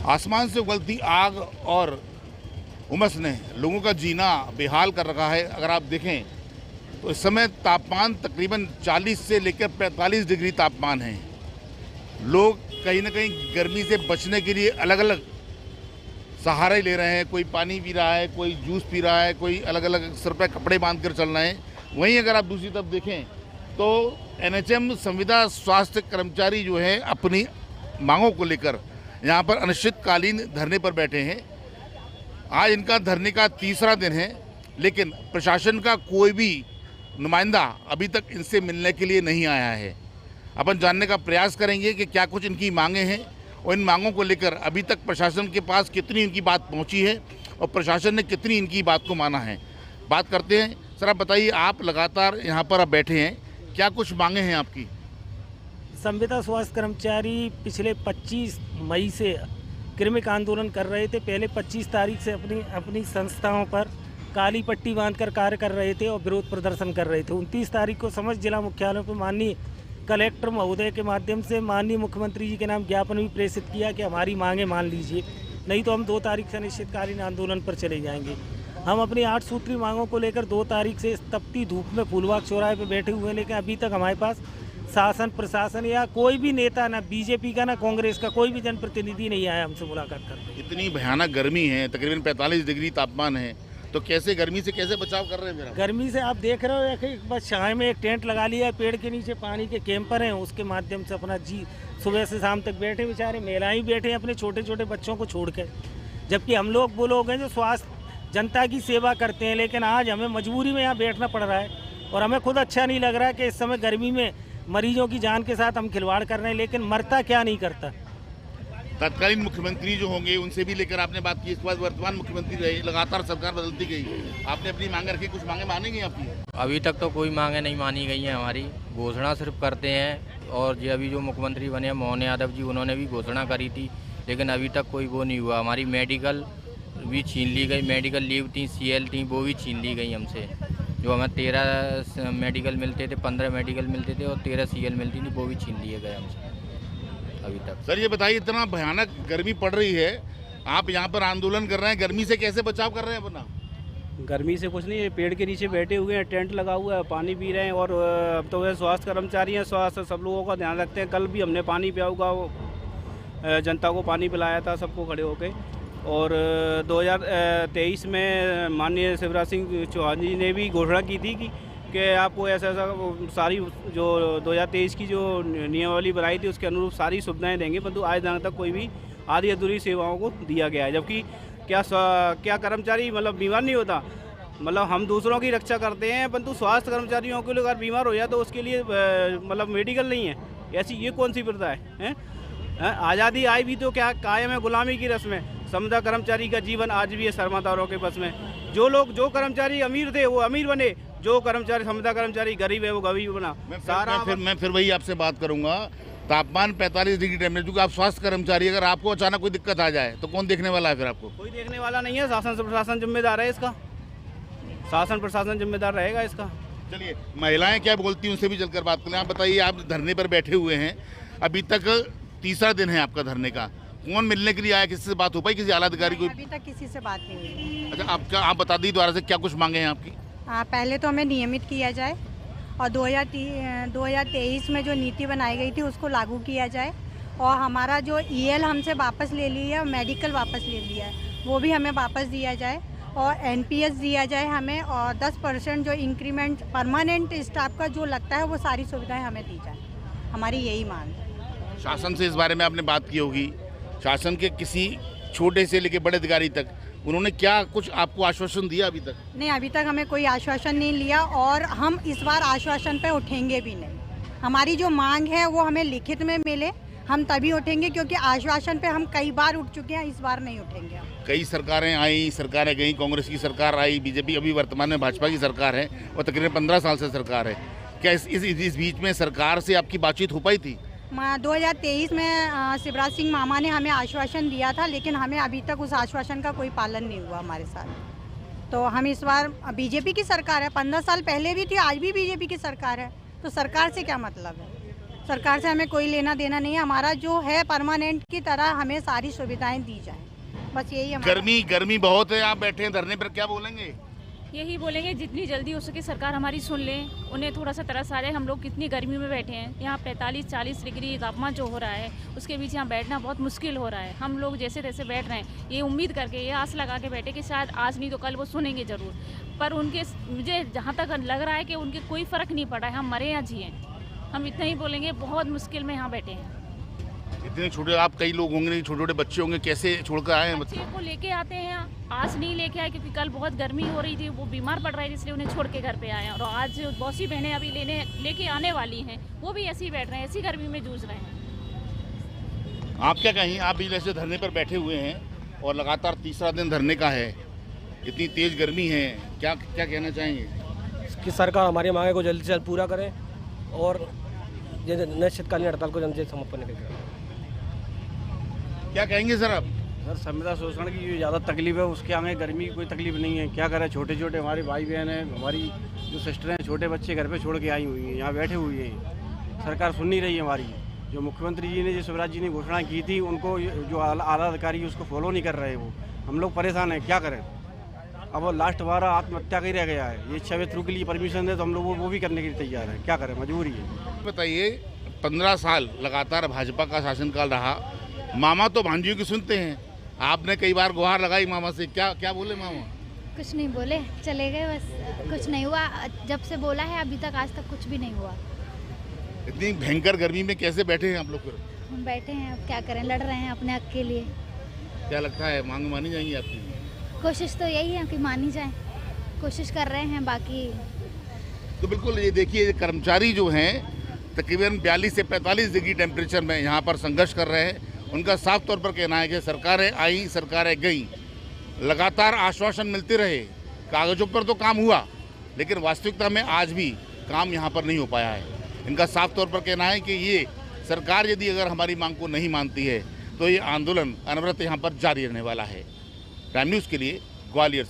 आसमान से उगलती आग और उमस ने लोगों का जीना बेहाल कर रखा है। अगर आप देखें तो इस समय तापमान तकरीबन 40 से लेकर 45 डिग्री तापमान है। लोग कहीं ना कहीं गर्मी से बचने के लिए अलग अलग सहारे ले रहे हैं। कोई पानी पी रहा है, कोई जूस पी रहा है, कोई अलग अलग सर पर कपड़े बांध कर चल रहे हैं। वहीं अगर आप दूसरी तरफ देखें तो एनएचएम संविदा स्वास्थ्य कर्मचारी जो है अपनी मांगों को लेकर यहाँ पर अनिश्चितकालीन धरने पर बैठे हैं। आज इनका धरने का तीसरा दिन है, लेकिन प्रशासन का कोई भी नुमाइंदा अभी तक इनसे मिलने के लिए नहीं आया है। अपन जानने का प्रयास करेंगे कि क्या कुछ इनकी मांगें हैं और इन मांगों को लेकर अभी तक प्रशासन के पास कितनी इनकी बात पहुंची है और प्रशासन ने कितनी इनकी बात को माना है। बात करते हैं। सर आप बताइए, आप लगातार यहाँ पर अब बैठे हैं, क्या कुछ मांगे हैं आपकी? संविदा स्वास्थ्य कर्मचारी पिछले 25 मई से क्रमिक आंदोलन कर रहे थे। पहले 25 तारीख से अपनी संस्थाओं पर काली पट्टी बांधकर कार्य कर रहे थे और विरोध प्रदर्शन कर रहे थे। 29 तारीख को समस्त जिला मुख्यालयों पर माननीय कलेक्टर महोदय के माध्यम से माननीय मुख्यमंत्री जी के नाम ज्ञापन भी प्रेषित किया कि हमारी मांगें मान लीजिए, नहीं तो हम 2 तारीख से अनिश्चितकालीन आंदोलन पर चले जाएंगे। हम अपनी 8 सूत्री मांगों को लेकर 2 तारीख से इस तपती धूप में फूलबाग चौराहे पर बैठे हुए हैं, लेकिन अभी तक हमारे पास शासन प्रशासन या कोई भी नेता, ना बीजेपी का ना कांग्रेस का कोई भी जनप्रतिनिधि नहीं आया हमसे मुलाकात करने। इतनी भयानक गर्मी है, तकरीबन 45 डिग्री तापमान है, तो कैसे गर्मी से कैसे बचाव कर रहे हैं? मेरा गर्मी से आप देख रहे हो कि बस छाए में एक टेंट लगा लिया है, पेड़ के नीचे पानी के कैंपर हैं, उसके माध्यम से अपना सुबह से शाम तक बैठे, बेचारे महिलाएं बैठे हैं अपने छोटे छोटे बच्चों को छोड़कर। जबकि हम लोग वो लोग हैं जो स्वास्थ्य जनता की सेवा करते हैं, लेकिन आज हमें मजबूरी में यहाँ बैठना पड़ रहा है और हमें खुद अच्छा नहीं लग रहा है कि इस समय गर्मी में मरीजों की जान के साथ हम खिलवाड़ कर रहे हैं, लेकिन मरता क्या नहीं करता। तत्कालीन मुख्यमंत्री जो होंगे उनसे भी लेकर आपने बात की, इसके बाद वर्तमान मुख्यमंत्री रहे, लगातार सरकार बदलती गई, आपने अपनी मांगे रखी, कुछ मांगे मानेंगे आपकी? अभी तक तो कोई मांगे नहीं मानी गई हैं हमारी, घोषणा सिर्फ करते हैं। और ये अभी जो मुख्यमंत्री बने हैं मोहन यादव जी, उन्होंने भी घोषणा करी थी, लेकिन अभी तक कोई वो नहीं हुआ। हमारी मेडिकल भी छीन ली गई, मेडिकल लीव थी, CL थी, वो भी छीन ली गई हमसे। जो हमें 13 मेडिकल मिलते थे, 15 मेडिकल मिलते थे और 13 CL मिलती थी, वो भी छीन लिए गए हमसे अभी तक। सर ये बताइए, इतना भयानक गर्मी पड़ रही है, आप यहाँ पर आंदोलन कर रहे हैं, गर्मी से कैसे बचाव कर रहे हैं अपना? गर्मी से कुछ नहीं, पेड़ के नीचे बैठे हुए हैं, टेंट लगा हुआ है, पानी पी रहे हैं। और अब तो वह स्वास्थ्य कर्मचारी हैं, स्वास्थ्य सब लोगों का ध्यान रखते हैं। कल भी हमने पानी पिया होगा, जनता को पानी पिलाया था सबको खड़े होकर। और 2023 में माननीय शिवराज सिंह चौहान जी ने भी घोषणा की थी कि आपको ऐसा सारी जो 2023 की जो नियमावली बनाई थी उसके अनुरूप सारी सुविधाएं देंगे, परंतु आज दिन तक कोई भी आधी अधूरी सेवाओं को दिया गया है। जबकि क्या कर्मचारी मतलब बीमार नहीं होता, मतलब हम दूसरों की रक्षा करते हैं, परंतु स्वास्थ्य कर्मचारियों के लिए अगर बीमार हो जाए तो उसके लिए मतलब मेडिकल नहीं है। ऐसी ये कौन सी प्रथा है? आज़ादी आई भी तो क्या कायम है गुलामी की रस्में। संविदा कर्मचारी का जीवन आज भी है शर्मादारों के बस में। जो कर्मचारी अमीर थे वो अमीर बने, जो कर्मचारी संविदा कर्मचारी गरीब है वो गरीब बना। मैं फिर वही आपसे बात करूंगा। तापमान 45 डिग्री टेम्परेचर, क्योंकि आप स्वास्थ्य कर्मचारी, अगर आपको अचानक कोई दिक्कत आ जाए तो कौन देखने वाला है फिर आपको? कोई देखने वाला नहीं है, शासन प्रशासन जिम्मेदार है इसका, शासन प्रशासन जिम्मेदार रहेगा इसका। चलिए, महिलाएं क्या बोलती हैं उनसे भी चलकर बात करें। आप बताइए, आप धरने पर बैठे हुए हैं, अभी तक तीसरा दिन है आपका धरने का, कौन मिलने के लिए आया? किसी से बात हो पाई, किसी आला अधिकारी को? अभी तक किसी से बात नहीं हुई। अच्छा, आप बता दी दोबारा से क्या कुछ मांगे हैं आपकी? पहले तो हमें नियमित किया जाए और 2023 में जो नीति बनाई गई थी उसको लागू किया जाए, और हमारा जो EL हमसे वापस ले लिया है, मेडिकल वापस ले लिया है, वो भी हमें वापस दिया जाए, और NPS दिया जाए हमें, और 10% जो इंक्रीमेंट परमानेंट स्टाफ का जो लगता है वो सारी सुविधाएं हमें दी जाए। हमारी यही मांग है। शासन से इस बारे में आपने बात की होगी, शासन के किसी छोटे से लेके बड़े अधिकारी तक, उन्होंने क्या कुछ आपको आश्वासन दिया अभी तक? नहीं, अभी तक हमें कोई आश्वासन नहीं लिया, और हम इस बार आश्वासन पे उठेंगे भी नहीं। हमारी जो मांग है वो हमें लिखित में मिले, हम तभी उठेंगे, क्योंकि आश्वासन पे हम कई बार उठ चुके हैं, इस बार नहीं उठेंगे हम। कई सरकारें आई, सरकारें गई, कांग्रेस की सरकार आई, बीजेपी, अभी वर्तमान में भाजपा की सरकार है और तकरीबन 15 साल से सरकार है। क्या इस बीच में सरकार से आपकी बातचीत हो पाई थी? 2023 में शिवराज सिंह मामा ने हमें आश्वासन दिया था, लेकिन हमें अभी तक उस आश्वासन का कोई पालन नहीं हुआ हमारे साथ। तो हम इस बार, बीजेपी की सरकार है, 15 साल पहले भी थी, आज भी बीजेपी की सरकार है, तो सरकार से क्या मतलब है? सरकार से हमें कोई लेना देना नहीं है। हमारा जो है परमानेंट की तरह हमें सारी सुविधाएं दी जाए, बस यही हमारा। गर्मी बहुत है, आप बैठे हैं धरने पर, क्या बोलेंगे? यही बोलेंगे जितनी जल्दी हो सके सरकार हमारी सुन ले, उन्हें थोड़ा सा तरस आ जाए। हम लोग कितनी गर्मी में बैठे हैं, यहाँ 45-40 डिग्री तापमान जो हो रहा है, उसके बीच यहाँ बैठना बहुत मुश्किल हो रहा है। हम लोग जैसे तैसे बैठ रहे हैं, ये उम्मीद करके, ये आस लगा के बैठे कि शायद आज नहीं तो कल वो सुनेंगे ज़रूर। पर उनके, मुझे जहाँ तक लग रहा है कि उनके कोई फ़र्क नहीं पड़ा है, हम मरे या जिए। हम इतना ही बोलेंगे, बहुत मुश्किल में यहाँ बैठे हैं। इतने छोटे, आप कई लोग होंगे, छोटे छोटे बच्चे होंगे, कैसे छोड़कर आए हैं? बच्चे को लेके आते हैं, आज नहीं लेके आए क्योंकि कल बहुत गर्मी हो रही थी, वो बीमार पड़ रहे थे, इसलिए उन्हें छोड़ के घर पे आए हैं। और आज बहुत सी बहनें अभी लेके आने वाली हैं, वो भी ऐसे ही बैठ रहे हैं, ऐसी गर्मी में जूझ रहे हैं। आप क्या कहें? आप भी जैसे धरने पर बैठे हुए हैं और लगातार तीसरा दिन धरने का है, इतनी तेज गर्मी है, क्या क्या कहना चाहेंगे? कि सरकार हमारी मांगे को जल्द से जल्द पूरा करे और निश्चितकालीन हड़ताल को जल्द से समापन करें। क्या कहेंगे सर आप? सर, संविदा शोषण की जो ज़्यादा तकलीफ है, उसके आगे गर्मी की कोई तकलीफ नहीं है। क्या करें, छोटे छोटे हमारे भाई बहन हैं, हमारी जो सिस्टर हैं, छोटे बच्चे घर पे छोड़ के आई हुई हैं, यहाँ बैठे हुए हैं। सरकार सुन नहीं रही है हमारी। जो मुख्यमंत्री जी ने, जो शिवराज जी ने घोषणा की थी, उनको जो आला अधिकारी उसको फॉलो नहीं कर रहे। वो हम लोग परेशान हैं, क्या करें। अब वो लास्ट बार आत्महत्या का ही रह गया है। ये 6 थ्रू के लिए परमिशन दे तो हम लोग वो भी करने के लिए तैयार हैं, क्या करें, मजबूरी है। बताइए, 15 साल लगातार भाजपा का शासनकाल रहा, मामा तो भांजियों की सुनते हैं, आपने कई बार गुहार लगाई मामा से, क्या क्या बोले मामा? कुछ नहीं बोले, चले गए, बस कुछ नहीं हुआ। जब से बोला है अभी तक, आज तक कुछ भी नहीं हुआ। इतनी भयंकर गर्मी में कैसे बैठे हैं आप लोग? हम बैठे हैं, अब क्या करें, लड़ रहे हैं अपने हक के लिए। क्या लगता है मांग मानी जाएंगी आपकी? कोशिश तो यही है कि मानी जाए, कोशिश कर रहे हैं, बाकी। तो बिल्कुल, ये देखिए, कर्मचारी जो हैं तकरीबन 42 से 45 डिग्री टेम्परेचर में यहाँ पर संघर्ष कर रहे हैं। उनका साफ तौर पर कहना है कि सरकारें आई, सरकारें गई, लगातार आश्वासन मिलते रहे, कागजों पर तो काम हुआ, लेकिन वास्तविकता में आज भी काम यहाँ पर नहीं हो पाया है। इनका साफ तौर पर कहना है कि ये सरकार यदि अगर हमारी मांग को नहीं मानती है तो ये आंदोलन अनवरत यहाँ पर जारी रहने वाला है। टाइम न्यूज़ के लिए ग्वालियर।